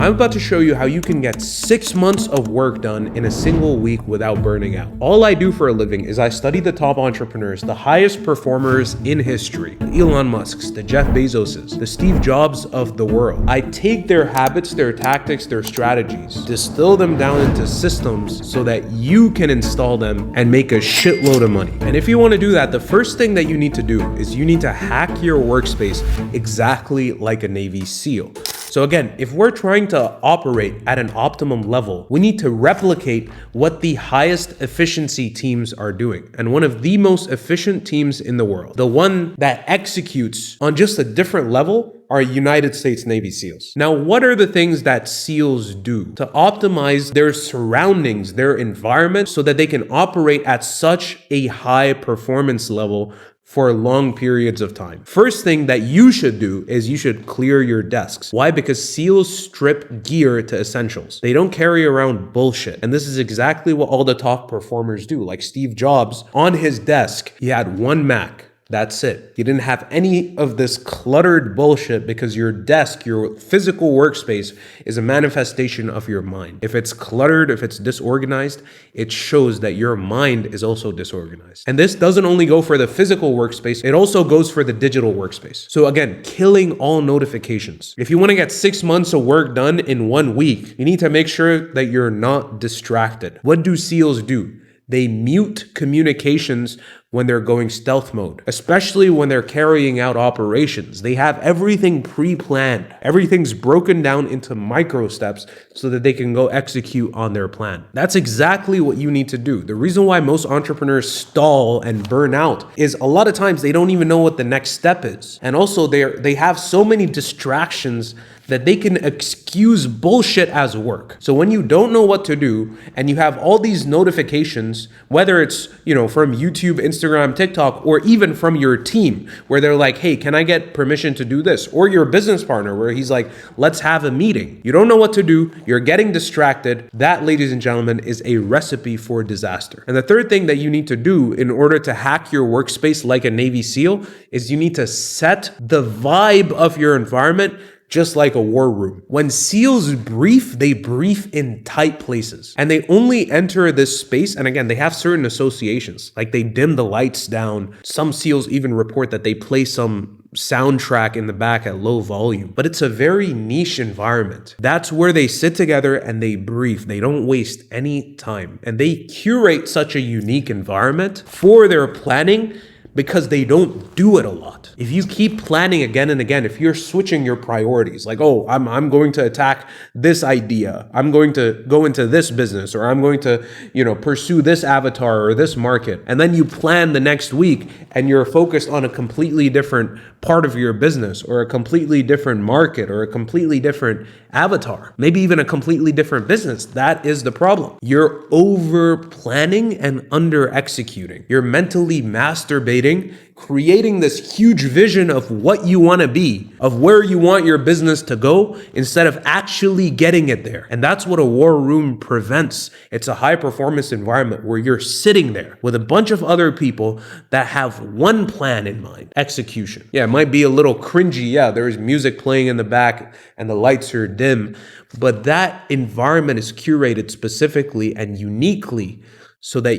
I'm about to show you how you can get 6 months of work done in a single week without burning out. All I do for a living is I study the top entrepreneurs, the highest performers in history, the Elon Musks, the Jeff Bezoses, the Steve Jobs of the world. I take their habits, their tactics, their strategies, distill them down into systems so that you can install them and make a shitload of money. And if you want to do that, the first thing that you need to do is you need to hack your workspace exactly like a Navy SEAL. So again, if we're trying to operate at an optimum level, we need to replicate what the highest efficiency teams are doing. And one of the most efficient teams in the world, the one that executes on just a different level, are United States Navy SEALs. Now, what are the things that SEALs do to optimize their surroundings, their environment, so that they can operate at such a high performance level for long periods of time? First thing that you should do is you should clear your desks. Why? Because SEALs strip gear to essentials. They don't carry around bullshit. And this is exactly what all the top performers do. Like Steve Jobs, on his desk, he had one Mac. That's it. You didn't have any of this cluttered bullshit because your desk, your physical workspace, is a manifestation of your mind. If it's cluttered, if it's disorganized, it shows that your mind is also disorganized. And this doesn't only go for the physical workspace, it also goes for the digital workspace. So again, killing all notifications. If you want to get 6 months of work done in 1 week, you need to make sure that you're not distracted. What do SEALs do? They mute communications when they're going stealth mode, especially when they're carrying out operations. They have everything pre-planned. Everything's broken down into micro steps so that they can go execute on their plan. That's exactly what you need to do. The reason why most entrepreneurs stall and burn out is a lot of times they don't even know what the next step is. And also they have so many distractions that they can excuse bullshit as work. So when you don't know what to do and you have all these notifications, whether it's, from YouTube, Instagram, TikTok, or even from your team where they're like, hey, can I get permission to do this? Or your business partner where he's like, let's have a meeting. You don't know what to do. You're getting distracted. That, ladies and gentlemen, is a recipe for disaster. And the third thing that you need to do in order to hack your workspace like a Navy SEAL is you need to set the vibe of your environment just like a war room. When SEALs brief, they brief in tight places and they only enter this space. And again, they have certain associations, like they dim the lights down. Some SEALs even report that they play some soundtrack in the back at low volume, but it's a very niche environment. That's where they sit together and they brief. They don't waste any time and they curate such a unique environment for their planning because they don't do it a lot. If you keep planning again and again, if you're switching your priorities, like, oh, I'm going to attack this idea, I'm going to go into this business, or I'm going to, pursue this avatar or this market, and then you plan the next week and you're focused on a completely different part of your business or a completely different market or a completely different avatar, maybe even a completely different business. That is the problem. You're over planning and under executing. You're mentally masturbating, creating this huge vision of what you want to be, of where you want your business to go, instead of actually getting it there. And that's what a war room prevents. It's a high performance environment where you're sitting there with a bunch of other people that have one plan in mind: execution. Yeah, it might be a little cringy. Yeah, there's music playing in the back and the lights are dim, but that environment is curated specifically and uniquely so that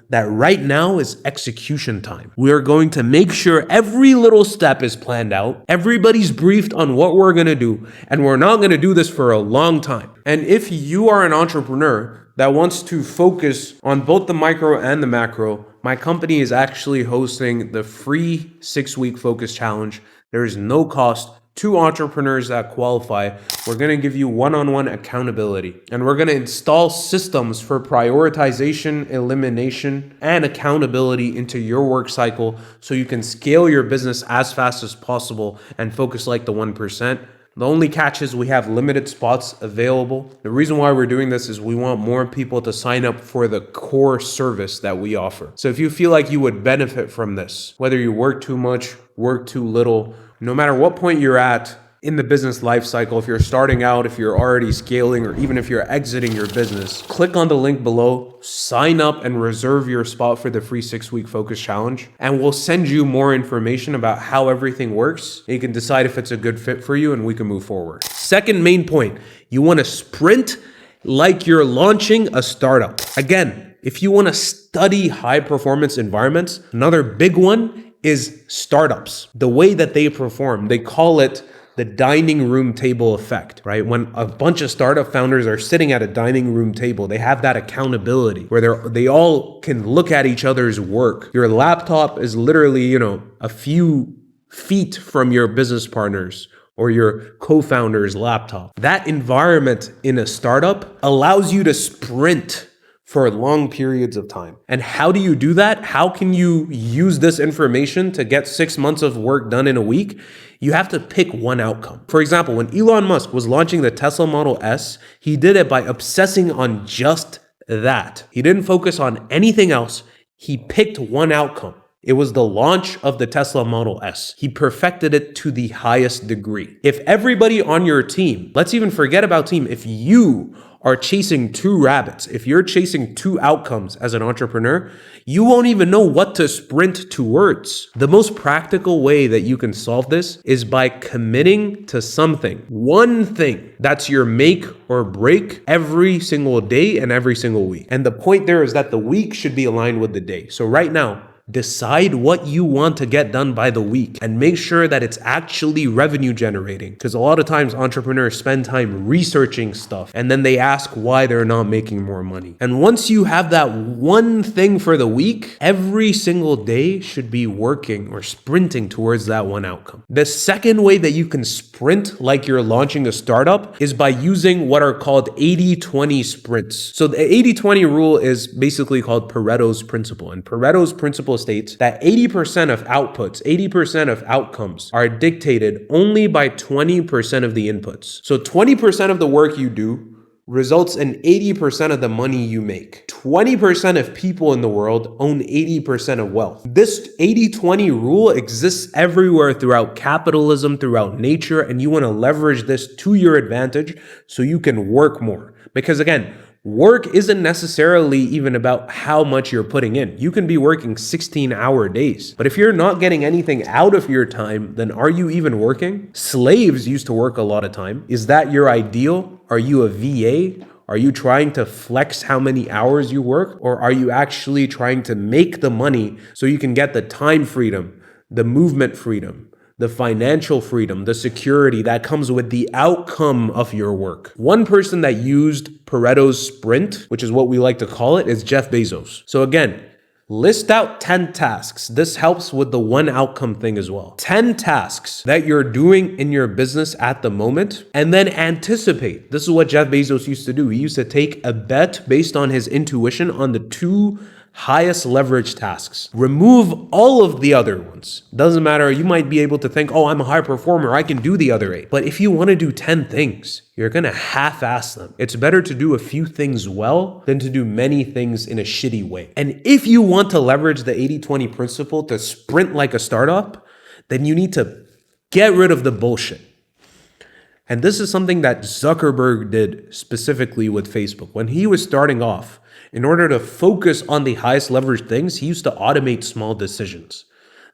that right now is execution time. We are going to make sure every little step is planned out. Everybody's briefed on what we're going to do, and we're not going to do this for a long time. And if you are an entrepreneur that wants to focus on both the micro and the macro, my company is actually hosting the free 6-week focus challenge. There is no cost to entrepreneurs that qualify. We're going to give you one-on-one accountability, and we're going to install systems for prioritization, elimination, and accountability into your work cycle so you can scale your business as fast as possible and focus like the 1%. The only catch is we have limited spots available. The reason why we're doing this is we want more people to sign up for the core service that we offer. So if you feel like you would benefit from this, whether you work too much, work too little, no matter what point you're at in the business life cycle, if you're starting out, if you're already scaling, or even if you're exiting your business, click on the link below, sign up and reserve your spot for the free 6-week focus challenge. And we'll send you more information about how everything works. You can decide if it's a good fit for you and we can move forward. Second main point, you want to sprint like you're launching a startup. Again, if you want to study high performance environments, another big one is startups. The way that they perform, they call it the dining room table effect, right? When a bunch of startup founders are sitting at a dining room table, they have that accountability where they all can look at each other's work. Your laptop is literally, a few feet from your business partners or your co-founder's laptop. That environment in a startup allows you to sprint for long periods of time. And how do you do that? How can you use this information to get 6 months of work done in a week? You have to pick one outcome. For example, when Elon Musk was launching the Tesla Model S, he did it by obsessing on just that. He didn't focus on anything else. He picked one outcome. It was the launch of the Tesla Model S. He perfected it to the highest degree. If everybody on your team, let's even forget about team, if you are chasing two rabbits, if you're chasing two outcomes as an entrepreneur, you won't even know what to sprint towards. The most practical way that you can solve this is by committing to something, one thing that's your make or break every single day and every single week. And the point there is that the week should be aligned with the day. So right now, decide what you want to get done by the week and make sure that it's actually revenue generating. Because a lot of times entrepreneurs spend time researching stuff and then they ask why they're not making more money. And once you have that one thing for the week, every single day should be working or sprinting towards that one outcome. The second way that you can sprint like you're launching a startup is by using what are called 80-20 sprints. So the 80-20 rule is basically called Pareto's principle. And Pareto's principle states that 80% of outputs, 80% of outcomes are dictated only by 20% of the inputs. So 20% of the work you do results in 80% of the money you make. 20% of people in the world own 80% of wealth. This 80-20 rule exists everywhere throughout capitalism, throughout nature, and you want to leverage this to your advantage so you can work more. Because again, work isn't necessarily even about how much you're putting in. You can be working 16-hour days. But if you're not getting anything out of your time, then are you even working? Slaves used to work a lot of time. Is that your ideal? Are you a VA? Are you trying to flex how many hours you work? Or are you actually trying to make the money so you can get the time freedom, the movement freedom, the financial freedom, the security that comes with the outcome of your work? One person that used Pareto's sprint, which is what we like to call it, is Jeff Bezos. So again, list out 10 tasks. This helps with the one outcome thing as well. 10 tasks that you're doing in your business at the moment, and then anticipate. This is what Jeff Bezos used to do. He used to take a bet based on his intuition on the two highest leverage tasks. Remove all of the other ones. Doesn't matter. You might be able to think, oh, I'm a high performer, I can do the other 8. But if you want to do 10 things, you're going to half-ass them. It's better to do a few things well than to do many things in a shitty way. And if you want to leverage the 80-20 principle to sprint like a startup, then you need to get rid of the bullshit. And this is something that Zuckerberg did specifically with Facebook. When he was starting off, in order to focus on the highest leverage things, he used to automate small decisions.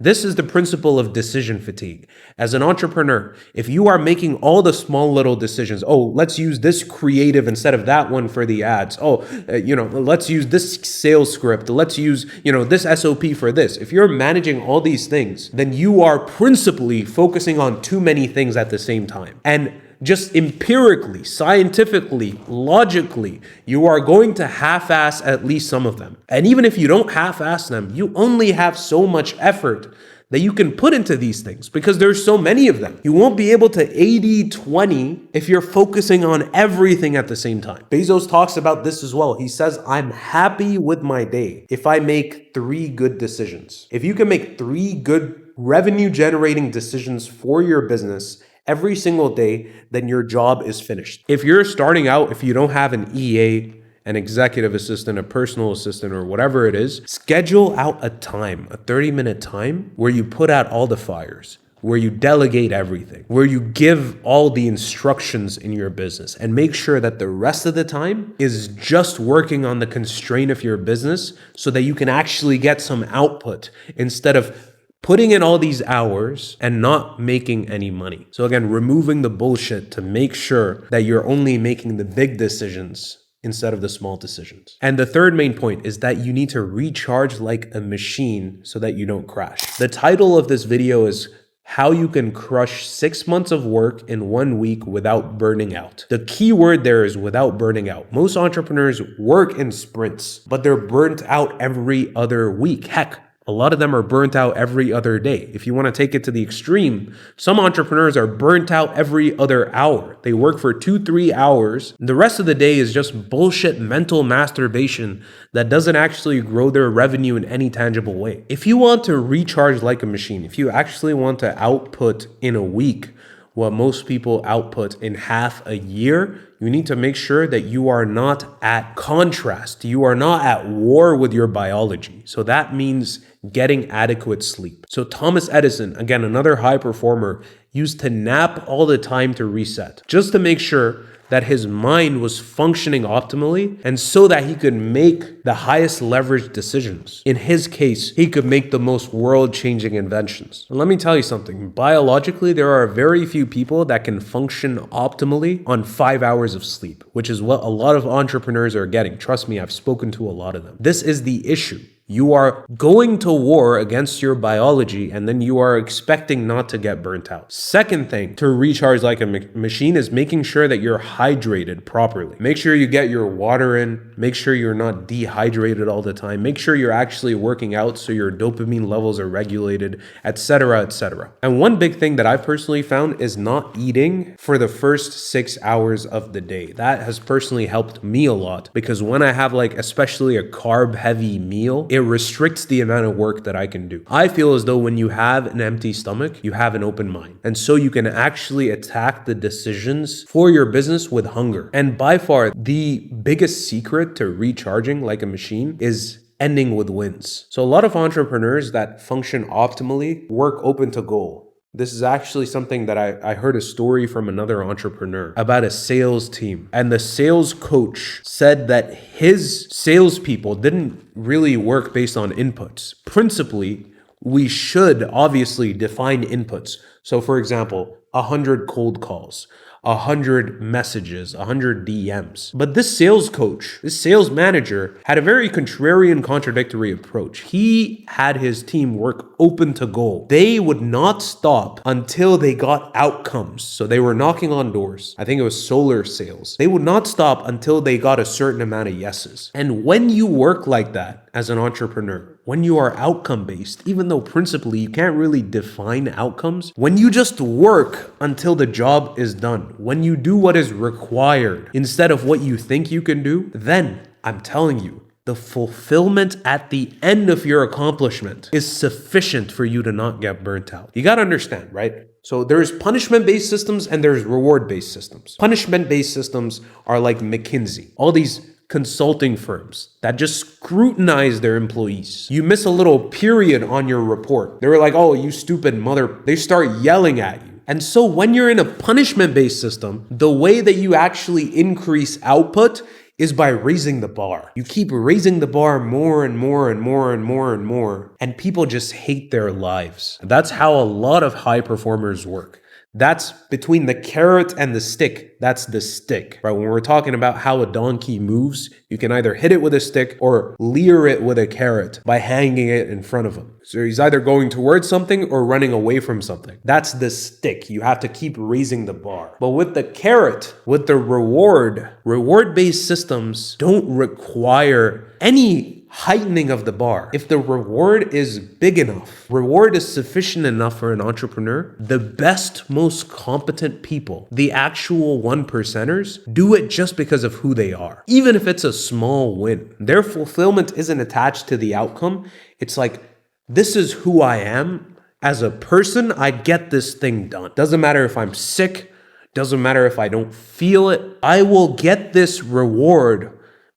This is the principle of decision fatigue. As an entrepreneur, if you are making all the small little decisions, oh, let's use this creative instead of that one for the ads. Let's use this sales script. Let's use, this SOP for this. If you're managing all these things, then you are principally focusing on too many things at the same time. And just empirically, scientifically, logically, you are going to half-ass at least some of them. And even if you don't half-ass them, you only have so much effort that you can put into these things because there's so many of them. You won't be able to 80-20 if you're focusing on everything at the same time. Bezos talks about this as well. He says, I'm happy with my day if I make 3 good decisions. If you can make 3 good revenue-generating decisions for your business every single day, then your job is finished. If you're starting out, if you don't have an EA, an executive assistant, a personal assistant, or whatever it is, schedule out a time, a 30-minute time where you put out all the fires. where you delegate everything, where you give all the instructions in your business and make sure that the rest of the time is just working on the constraint of your business so that you can actually get some output instead of putting in all these hours and not making any money. So again, removing the bullshit to make sure that you're only making the big decisions instead of the small decisions. And the third main point is that you need to recharge like a machine so that you don't crash. The title of this video is how you can crush 6 months of work in 1 week without burning out. The key word there is without burning out. Most entrepreneurs work in sprints, but they're burnt out every other week. Heck, a lot of them are burnt out every other day. If you want to take it to the extreme, some entrepreneurs are burnt out every other hour. They work for 2-3 hours. The rest of the day is just bullshit mental masturbation that doesn't actually grow their revenue in any tangible way. If you want to recharge like a machine, if you actually want to output in a week what most people output in half a year, you need to make sure that you are not at contrast. You are not at war with your biology. So that means getting adequate sleep. So Thomas Edison, again, another high performer, used to nap all the time to reset, just to make sure that his mind was functioning optimally and so that he could make the highest leverage decisions. In his case, he could make the most world-changing inventions. And let me tell you something, biologically, there are very few people that can function optimally on 5 hours of sleep, which is what a lot of entrepreneurs are getting. Trust me, I've spoken to a lot of them. This is the issue. You are going to war against your biology and then you are expecting not to get burnt out. Second thing to recharge like a machine is making sure that you're hydrated properly. Make sure you get your water in. Make sure you're not dehydrated all the time. Make sure you're actually working out so your dopamine levels are regulated, etc., etc. And one big thing that I've personally found is not eating for the first 6 hours of the day. That has personally helped me a lot because when I have like especially a carb heavy meal, it restricts the amount of work that I can do. I feel as though when you have an empty stomach, you have an open mind. And so you can actually attack the decisions for your business with hunger. And by far, the biggest secret to recharging like a machine is ending with wins. So a lot of entrepreneurs that function optimally work open to goal. This is actually something that I heard a story from another entrepreneur about a sales team. And the sales coach said that his salespeople didn't really work based on inputs. Principally, we should obviously define inputs. So for example, 100 cold calls, 100 messages, 100 DMs. But this sales coach, this sales manager had a very contrarian, contradictory approach. He had his team work open to goal. They would not stop until they got outcomes. So they were knocking on doors. I think it was solar sales. They would not stop until they got a certain amount of yeses. And when you work like that as an entrepreneur, when you are outcome based, even though principally you can't really define outcomes, when you just work until the job is done, when you do what is required instead of what you think you can do, then I'm telling you, the fulfillment at the end of your accomplishment is sufficient for you to not get burnt out. You got to understand, right? So there's punishment-based systems and there's reward-based systems. Punishment-based systems are like McKinsey, all these consulting firms that just scrutinize their employees. You miss a little period on your report. They were like, oh, you stupid mother. They start yelling at you. And so when you're in a punishment-based system, the way that you actually increase output is by raising the bar. You keep raising the bar more and more and more and more and more, and people just hate their lives. That's how a lot of high performers work. That's between the carrot and the stick. That's the stick, right? When we're talking about how a donkey moves, you can either hit it with a stick or lure it with a carrot by hanging it in front of him. So he's either going towards something or running away from something. That's the stick. You have to keep raising the bar. But with the carrot, with the reward-based systems don't require any heightening of the bar. If the reward is big enough, reward is sufficient enough for an entrepreneur, the best, most competent people, the actual 1%ers, do it just because of who they are. Even if it's a small win, their fulfillment isn't attached to the outcome. It's like, this is who I am. As a person, I get this thing done. Doesn't matter if I'm sick, doesn't matter if I don't feel it. I will get this reward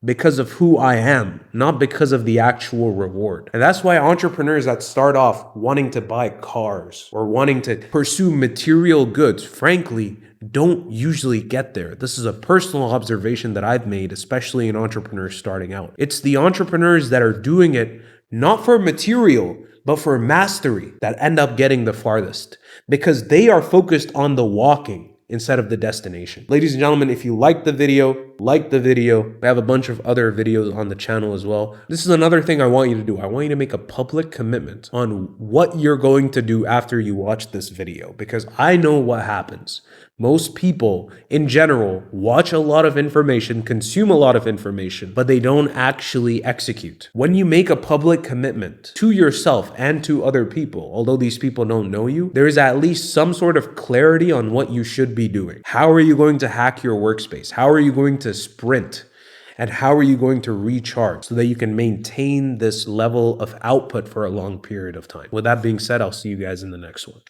because of who I am, not because of the actual reward. And that's why entrepreneurs that start off wanting to buy cars or wanting to pursue material goods, frankly, don't usually get there. This is a personal observation that I've made, especially in entrepreneurs starting out. It's the entrepreneurs that are doing it not for material, but for mastery that end up getting the farthest because they are focused on the walking instead of the destination. Ladies and gentlemen, if you liked the video, like the video. We have a bunch of other videos on the channel as well. This is another thing I want you to do. I want you to make a public commitment on what you're going to do after you watch this video, because I know what happens. Most people in general watch a lot of information, consume a lot of information, but they don't actually execute. When you make a public commitment to yourself and to other people, although these people don't know you, there is at least some sort of clarity on what you should be doing. How are you going to hack your workspace? How are you going to sprint? And how are you going to recharge so that you can maintain this level of output for a long period of time? With that being said, I'll see you guys in the next one.